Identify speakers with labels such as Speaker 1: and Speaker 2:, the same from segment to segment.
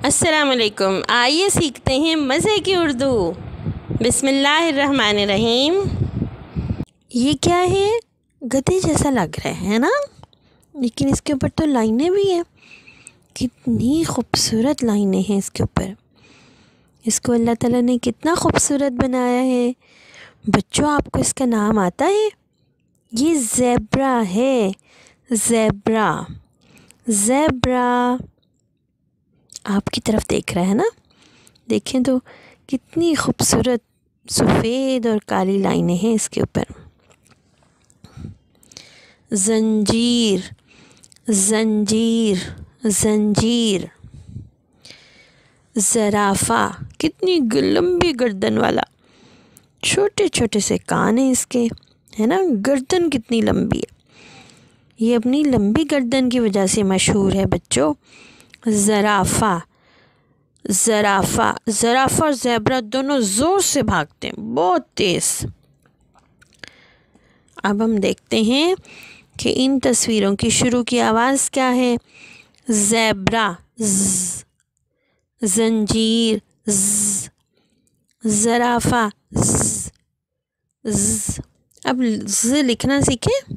Speaker 1: अस्सलामुअलैकुम। आइए सीखते हैं मज़े की उर्दू। बिस्मिल्लाहिर्रहमानिर्रहीम। ये क्या है? गधे जैसा लग रहा है ना, लेकिन इसके ऊपर तो लाइनें भी हैं। कितनी खूबसूरत लाइनें हैं इसके ऊपर। इसको अल्लाह ताला ने कितना खूबसूरत बनाया है। बच्चों, आपको इसका नाम आता है? ये ज़ेब्रा है। ज़ेब्रा, ज़ेब्रा आपकी तरफ देख रहा है ना। देखें तो कितनी खूबसूरत सफ़ेद और काली लाइनें हैं इसके ऊपर। ज़ंजीर, ज़ंजीर, ज़ंजीर। ज़राफ़ा, कितनी लंबी गर्दन वाला। छोटे छोटे से कान हैं इसके, है ना। गर्दन कितनी लंबी है। ये अपनी लंबी गर्दन की वजह से मशहूर है बच्चों। ज़राफ़ा, ज़राफ़ा, ज़राफ़ा और ज़ेब्रा दोनों ज़ोर से भागते हैं, बहुत तेज़। अब हम देखते हैं कि इन तस्वीरों की शुरू की आवाज़ क्या है। ज़ेब्रा ज़, ज़ंजीर ज़, ज़राफ़ा ज़, ज़। अब ज़ लिखना सीखें।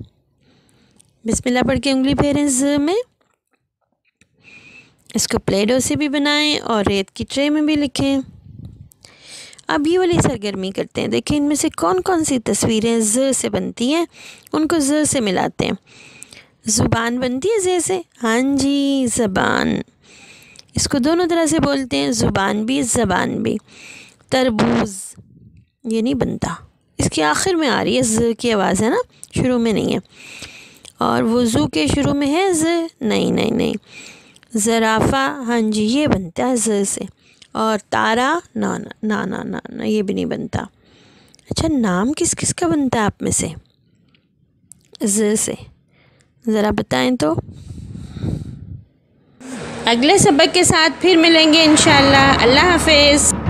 Speaker 1: बिस्मिल्लाह पढ़ के उंगली फेरें ज़ में। इसको प्ले डो से भी बनाएं और रेत की ट्रे में भी लिखें। अब ये वाली सरगर्मी करते हैं। देखिए इनमें से कौन कौन सी तस्वीरें ज़ से बनती हैं, उनको ज़ से मिलाते हैं। ज़ुबान बनती है ज़ से। हाँ जी, ज़बान। इसको दोनों तरह से बोलते हैं, ज़ुबान भी ज़बान भी। तरबूज़, ये नहीं बनता, इसके आखिर में आ रही है ज़ की आवाज़, है ना, शुरू में नहीं है। और वज़ू के शुरू में है ज़, नहीं नहीं नहीं। ज़राफ़ा, हाँ जी, ये बनता है ज़ से। और तारा, ना ना ना ना ना ना, ये भी नहीं बनता। अच्छा, नाम किस किस का बनता है आप में से ज़ से? ज़रा बताएं तो। अगले सबक के साथ फिर मिलेंगे इंशाअल्लाह। अल्लाह हाफ़िज़।